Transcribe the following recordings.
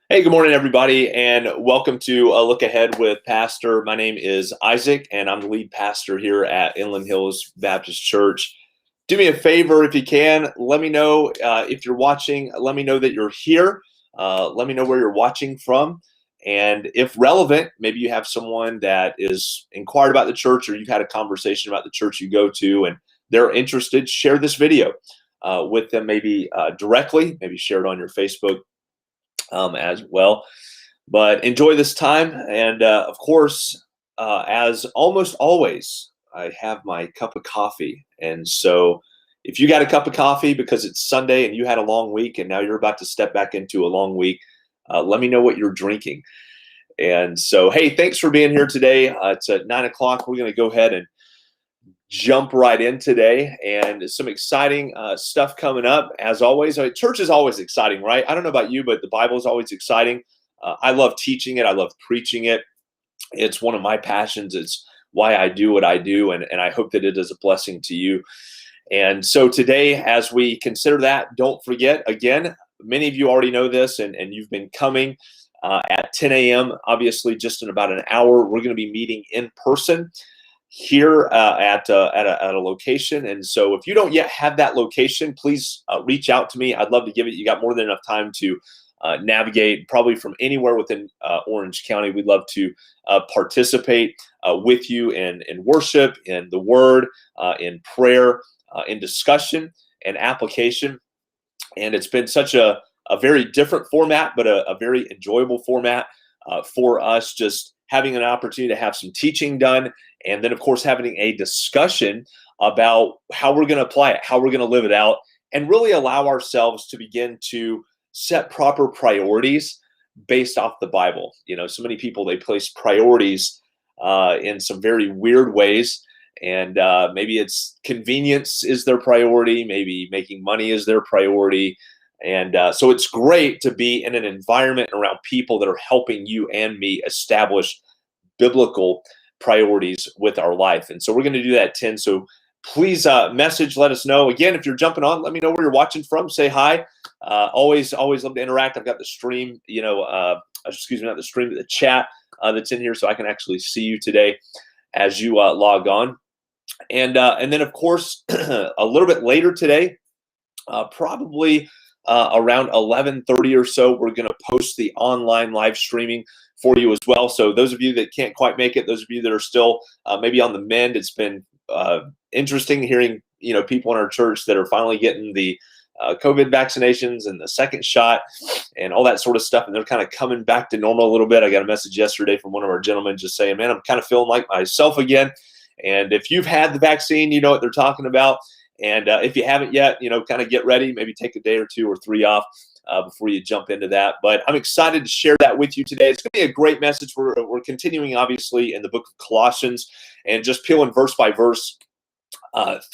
Hey, good morning, everybody, and welcome to a look ahead with Pastor. My name is Isaac, and I'm the lead pastor here at Inland Hills Baptist Church. Do me a favor if you can. Let me know if you're watching. Let me know that you're here. Let me know where you're watching from. And if relevant, maybe you have someone that is inquired about the church or you've had a conversation about the church you go to and they're interested, share this video with them maybe directly, maybe share it on your Facebook as well. But enjoy this time. And of course, as almost always, I have my cup of coffee. And so if you got a cup of coffee because it's Sunday and you had a long week and now you're about to step back into a long week, let me know what you're drinking. And so, hey, thanks for being here today. It's at 9 o'clock. We're going to go ahead and jump right in today, and some exciting stuff coming up. As always, church is always exciting, right? I don't know about you, but the Bible is always exciting. I love teaching it. I love preaching it. It's one of my passions. It's why I do what I do, and I hope that it is a blessing to you. And so today, as we consider that, don't forget, again, many of you already know this, and you've been coming at 10 a.m. Obviously, just in about an hour, we're going to be meeting in person here at a location. And so if you don't yet have that location, please reach out to me. I'd love to give it. You got more than enough time to navigate probably from anywhere within Orange County. We'd love to participate with you in worship, in the word, in prayer, in discussion and application. And it's been such a very different format, but a very enjoyable format for us, just having an opportunity to have some teaching done, and then, of course, having a discussion about how we're going to apply it, how we're going to live it out, and really allow ourselves to begin to set proper priorities based off the Bible. You know, so many people, they place priorities in some very weird ways, and maybe it's convenience is their priority, maybe making money is their priority. And so it's great to be in an environment around people that are helping you and me establish biblical priorities with our life. And so we're going to do that at 10. So please message, let us know. Again, if you're jumping on, let me know where you're watching from. Say hi. Always love to interact. I've got the stream, excuse me, not the stream, but the chat that's in here, so I can actually see you today as you log on. And then, of course, a little bit later today, probably around 11:30 or so, we're going to post the online live streaming for you as well. So those of you that can't quite make it, those of you that are still maybe on the mend, it's been interesting hearing people in our church that are finally getting the COVID vaccinations and the second shot and all that sort of stuff, and they're kind of coming back to normal a little bit. I got a message yesterday from one of our gentlemen just saying, man, I'm kind of feeling like myself again. And if you've had the vaccine, you know what they're talking about. And if you haven't yet, kind of get ready, maybe take a day or two or three off before you jump into that. But I'm excited to share that with you today. It's going to be a great message. We're continuing, obviously, in the book of Colossians and just peeling verse by verse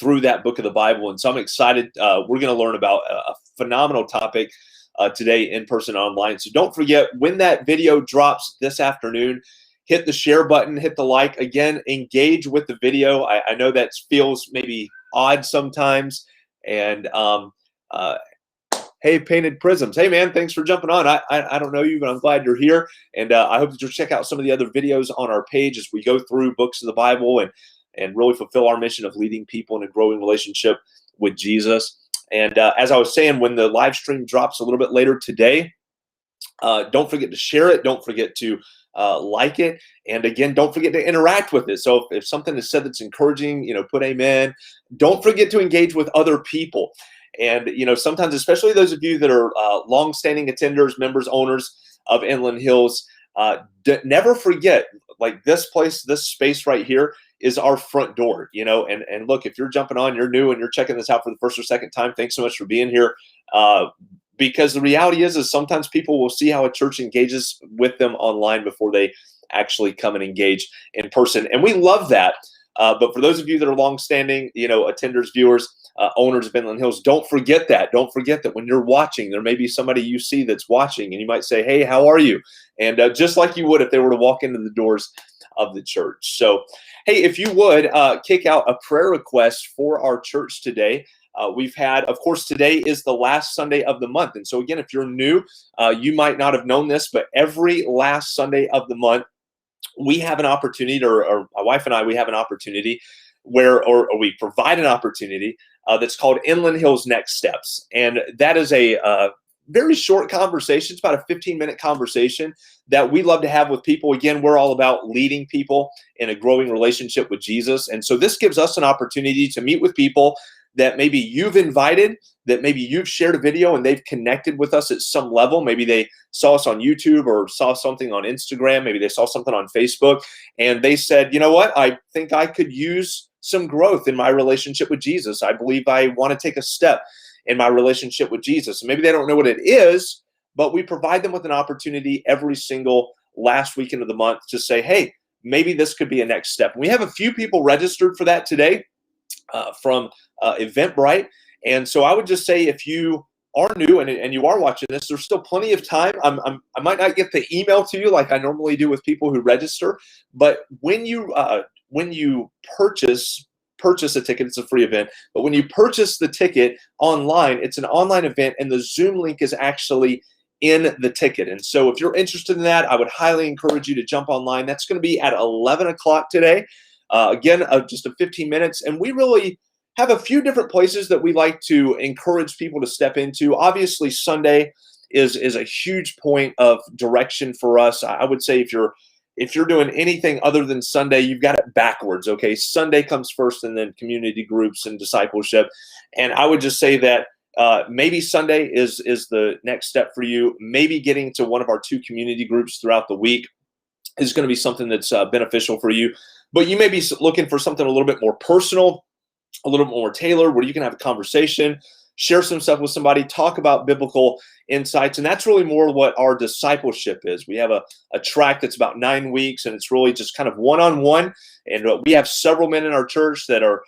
through that book of the Bible. And so I'm excited. We're going to learn about a phenomenal topic today in person online. So don't forget, when that video drops this afternoon, hit the share button, hit the like. Again, engage with the video. I know that feels maybe odd sometimes. And hey, Painted Prisms. Hey, man, thanks for jumping on. I don't know you, but I'm glad you're here. And I hope that you'll check out some of the other videos on our page as we go through books of the Bible and really fulfill our mission of leading people in a growing relationship with Jesus. And as I was saying, when the live stream drops a little bit later today, don't forget to share it. Don't forget to like it. And again, don't forget to interact with it. So if something is said that's encouraging, put amen. Don't forget to engage with other people. And, sometimes, especially those of you that are longstanding attenders, members, owners of Inland Hills, never forget, like this place, this space right here is our front door, and look, if you're jumping on, you're new and you're checking this out for the first or second time, thanks so much for being here. Because the reality is sometimes people will see how a church engages with them online before they actually come and engage in person. And we love that. But for those of you that are longstanding, attenders, viewers, owners of Inland Hills, don't forget that. Don't forget that when you're watching, there may be somebody you see that's watching, and you might say, hey, how are you? And just like you would if they were to walk into the doors of the church. So, hey, if you would kick out a prayer request for our church today, We've had, of course, today is the last Sunday of the month. And so again, if you're new, you might not have known this, but every last Sunday of the month, we have an opportunity, or my wife and I, we have an opportunity or we provide an opportunity that's called Inland Hills Next Steps. And that is a very short conversation. It's about a 15-minute conversation that we love to have with people. Again, we're all about leading people in a growing relationship with Jesus. And so this gives us an opportunity to meet with people that maybe you've invited, that maybe you've shared a video and they've connected with us at some level. Maybe they saw us on YouTube or saw something on Instagram. Maybe they saw something on Facebook and they said, you know what, I think I could use some growth in my relationship with Jesus. I believe I want to take a step in my relationship with Jesus. And maybe they don't know what it is, but we provide them with an opportunity every single last weekend of the month to say, hey, maybe this could be a next step. And we have a few people registered for that today from Eventbrite. And so I would just say, if you are new and you are watching this, there's still plenty of time. I might not get the email to you like I normally do with people who register, but when you purchase a ticket, it's a free event. But when you purchase the ticket online, it's an online event, and the Zoom link is actually in the ticket. And so if you're interested in that, I would highly encourage you to jump online. That's going to be at 11 o'clock today. Again, just a 15 minutes. And we really have a few different places that we like to encourage people to step into. Obviously, Sunday is a huge point of direction for us. I would say if you're doing anything other than Sunday, you've got it backwards, okay? Sunday comes first and then community groups and discipleship. And I would just say that maybe Sunday is the next step for you. Maybe getting to one of our 2 community groups throughout the week is going to be something that's beneficial for you. But you may be looking for something a little bit more personal, a little bit more tailored, where you can have a conversation, share some stuff with somebody, talk about biblical insights. And that's really more what our discipleship is. We have a track that's about 9 weeks, and it's really just kind of one-on-one. And we have several men in our church that are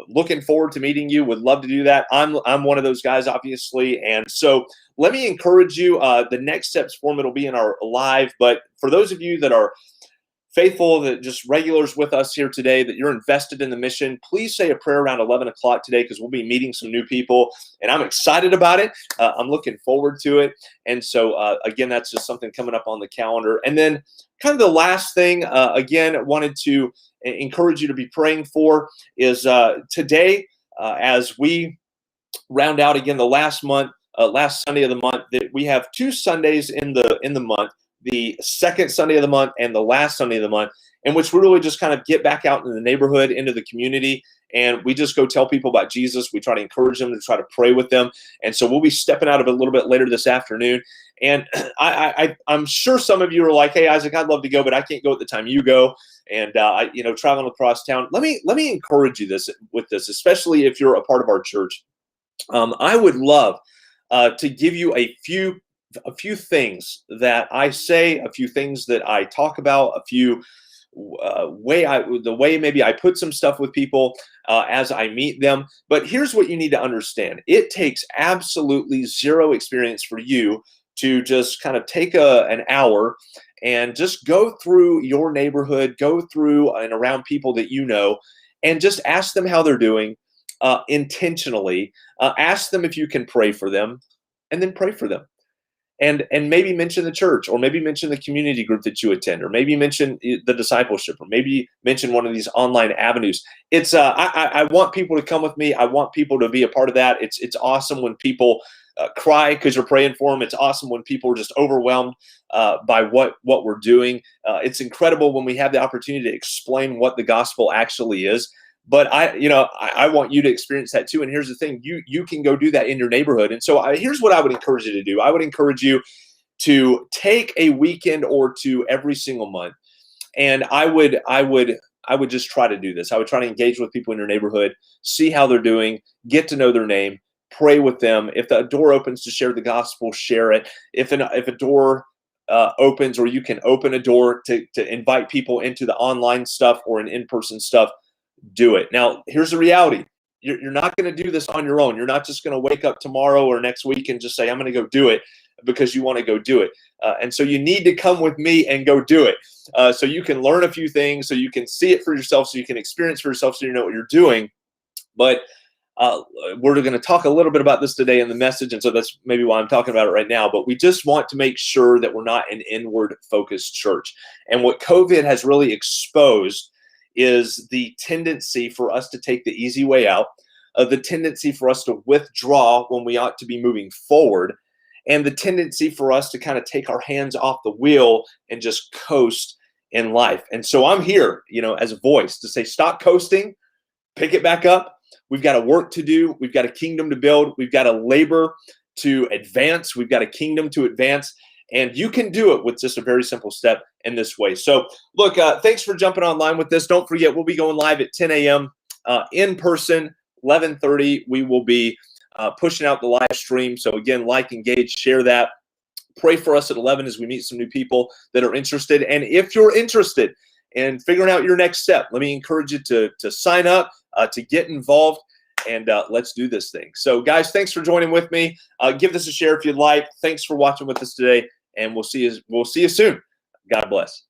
looking forward to meeting you, would love to do that. I'm one of those guys, obviously. And so let me encourage you. The Next Steps form, it'll be in our live. But for those of you that are faithful, that just regulars with us here today, that you're invested in the mission, please say a prayer around 11 o'clock today, because we'll be meeting some new people, and I'm excited about it. I'm looking forward to it. And so, again, that's just something coming up on the calendar. And then kind of the last thing, again, wanted to encourage you to be praying for is today, as we round out again the last Sunday of the month, that we have 2 Sundays in the month, the second Sunday of the month and the last Sunday of the month, in which we really just kind of get back out in the neighborhood, into the community, and we just go tell people about Jesus. We try to encourage them, to try to pray with them. And so we'll be stepping out of it a little bit later this afternoon. And I'm sure some of you are like, hey, Isaac, I'd love to go, but I can't go at the time you go. And traveling across town. Let me encourage you with this, especially if you're a part of our church. I would love to give you a few things that I say, a few things that I talk about, a few the way maybe I put some stuff with people as I meet them. But here's what you need to understand. It takes absolutely zero experience for you to just kind of take an hour and just go through your neighborhood, go through and around people that you know, and just ask them how they're doing intentionally. Ask them if you can pray for them, and then pray for them. And maybe mention the church, or maybe mention the community group that you attend, or maybe mention the discipleship, or maybe mention one of these online avenues. It's I want people to come with me. I want people to be a part of that. It's awesome when people cry because you're praying for them. It's awesome when people are just overwhelmed by what we're doing. It's incredible when we have the opportunity to explain what the gospel actually is. But I want you to experience that too. And here's the thing: you can go do that in your neighborhood. And so here's what I would encourage you to do. I would encourage you to take a weekend or 2 every single month, and I would just try to do this. I would try to engage with people in your neighborhood, see how they're doing, get to know their name, pray with them. If the door opens to share the gospel, share it. If a door opens, or you can open a door to invite people into the online stuff or an in-person stuff, do it. Now, here's the reality. You're not going to do this on your own. You're not just going to wake up tomorrow or next week and just say, I'm going to go do it because you want to go do it. And so you need to come with me and go do it. So you can learn a few things, so you can see it for yourself, so you can experience for yourself, so you know what you're doing. But we're going to talk a little bit about this today in the message, and so that's maybe why I'm talking about it right now. But we just want to make sure that we're not an inward-focused church. And what COVID has really exposed is the tendency for us to take the easy way out, the tendency for us to withdraw when we ought to be moving forward, and the tendency for us to kind of take our hands off the wheel and just coast in life. And so I'm here, as a voice to say, stop coasting, pick it back up. We've got a work to do. We've got a kingdom to build. We've got a labor to advance. We've got a kingdom to advance. And you can do it with just a very simple step in this way. So look, thanks for jumping online with this. Don't forget, we'll be going live at 10 a.m. In person, 11:30. We will be pushing out the live stream. So again, like, engage, share that. Pray for us at 11 as we meet some new people that are interested. And if you're interested in figuring out your next step, let me encourage you to sign up, to get involved, and let's do this thing. So guys, thanks for joining with me. Give this a share if you'd like. Thanks for watching with us today, and we'll see you soon. God bless.